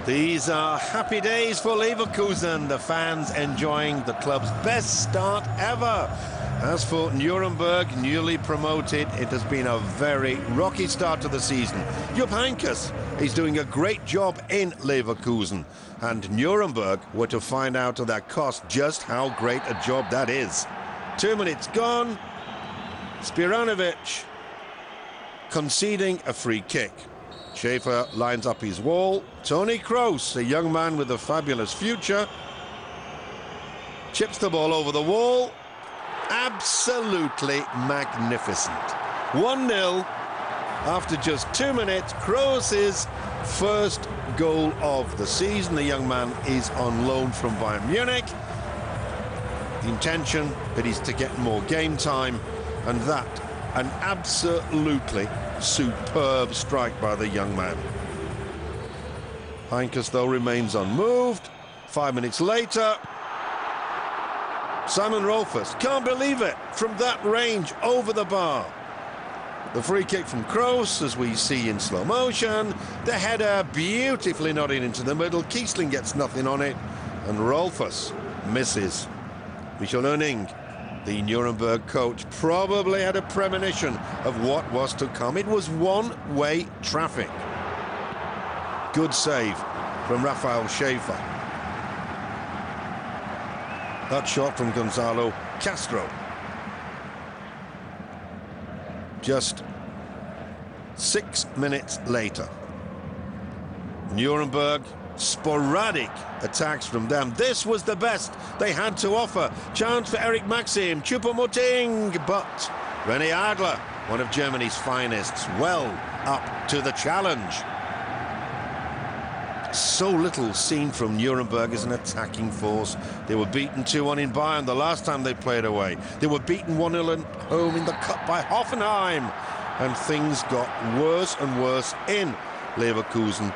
These are happy days for Leverkusen, the fans enjoying the club's best start ever. As for Nuremberg, newly promoted, it has been a very rocky start to the season. Jupp Heynckes is doing a great job in Leverkusen, and Nuremberg were to find out at their cost just how great a job that is. 2 minutes gone, Spiranovic conceding a free kick. Schäfer lines up his wall. Toni Kroos, a young man with a fabulous future, chips the ball over the wall. Absolutely magnificent. 1-0 after just 2 minutes. Kroos' first goal of the season. The young man is on loan from Bayern Munich. The intention that is to get more game time, and that an absolutely superb strike by the young man. Heynckes, though, remains unmoved. 5 minutes later, Simon Rolfes can't believe it, from that range over the bar. The free kick from Kroos, as we see in slow motion. The header beautifully nodding into the middle. Kiesling gets nothing on it, and Rolfes misses. Michel Oenning, the Nuremberg coach, probably had a premonition of what was to come. It was one-way traffic. Good save from Raphael Schäfer. That shot from Gonzalo Castro. Just 6 minutes later, Nuremberg, sporadic attacks from them. This was the best they had to offer. Chance for Eric Maxim, Choupo-Moting, but René Adler, one of Germany's finest, well up to the challenge. So little seen from Nuremberg as an attacking force. They were beaten 2-1 in Bayern the last time they played away. They were beaten 1-0 at home in the Cup by Hoffenheim. And things got worse and worse in Leverkusen.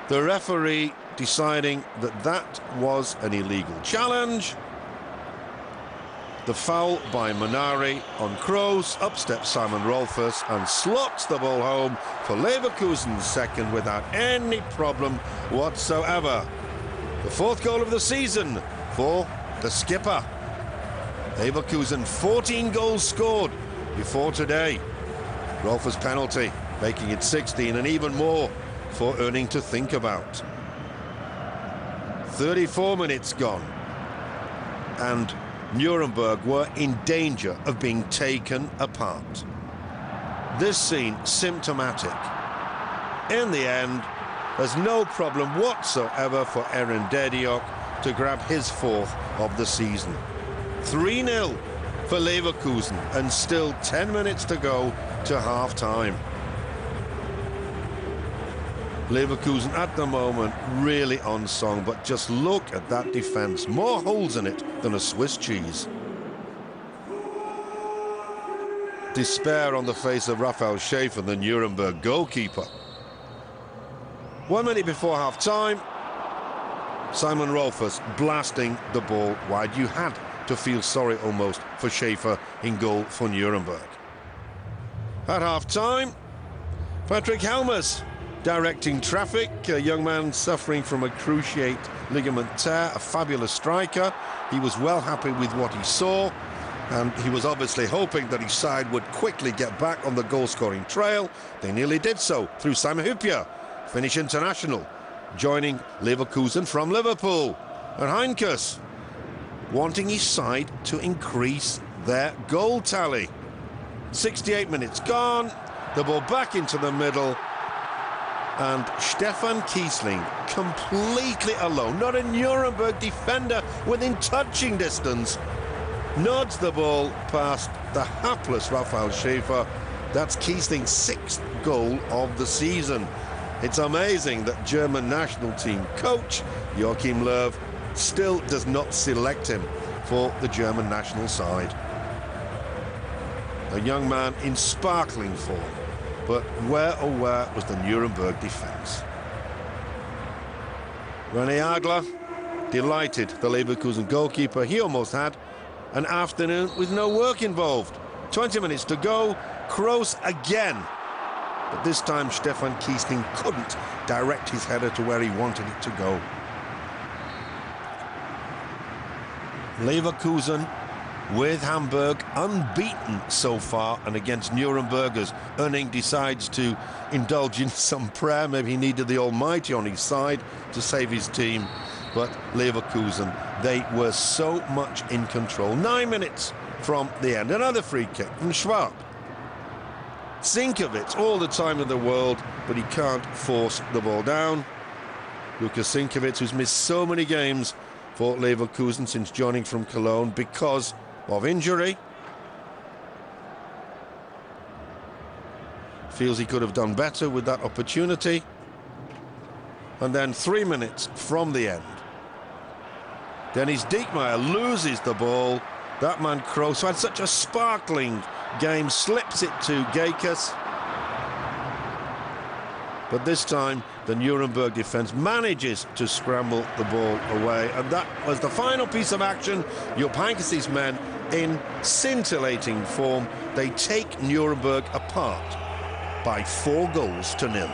The referee deciding that that was an illegal challenge. The foul by Munari on Kroos. Up steps Simon Rolfes and slots the ball home for Leverkusen's second without any problem whatsoever. The fourth goal of the season for the skipper. Leverkusen 14 goals scored before today. Rolfes' penalty making it 16, and even more for Oenning to think about. 34 minutes gone, and Nuremberg were in danger of being taken apart. This scene symptomatic. In the end, there's no problem whatsoever for Eren Dediok to grab his fourth of the season. 3-0 for Leverkusen, and still 10 minutes to go to half-time. Leverkusen at the moment really on song, but just look at that defence. More holes in it than a Swiss cheese. Despair on the face of Raphael Schäfer, the Nuremberg goalkeeper. 1 minute before half-time, Simon Rolfes blasting the ball wide. You had to feel sorry almost for Schäfer in goal for Nuremberg. At half-time, Patrick Helmers directing traffic, a young man suffering from a cruciate ligament tear, a fabulous striker. He was well happy with what he saw, and he was obviously hoping that his side would quickly get back on the goal-scoring trail. They nearly did so through Simon Hüppier, Finnish international, joining Leverkusen from Liverpool. And Heynckes wanting his side to increase their goal tally. 68 minutes gone, the ball back into the middle, and Stefan Kiesling completely alone, not a Nuremberg defender within touching distance, nods the ball past the hapless Raphael Schäfer. That's Kiesling's 6th goal of the season. It's amazing that German national team coach Joachim Löw still does not select him for the German national side. A young man in sparkling form. But where, oh where, was the Nuremberg defence? René Adler delighted the Leverkusen goalkeeper. He almost had an afternoon with no work involved. 20 minutes to go. Kroos again but this time Stefan Kiesling couldn't direct his header to where he wanted it to go. Leverkusen with Hamburg unbeaten so far, and against Nuremberg, as Erning decides to indulge in some prayer. Maybe he needed the Almighty on his side to save his team. But Leverkusen, they were so much in control. 9 minutes from the end. Another free kick from Schwab. Sinkovic, all the time in the world, but he can't force the ball down. Lukas Sinkovic, who's missed so many games for Leverkusen since joining from Cologne because of injury. Feels he could have done better with that opportunity. And then 3 minutes from the end, Dennis Diekmeyer loses the ball. That man Kroos, who had such a sparkling game, slips it to Gakes. But this time, the Nuremberg defence manages to scramble the ball away. And that was the final piece of action. Jupp Heynckes' men in scintillating form. They take Nuremberg apart by 4 goals to 0.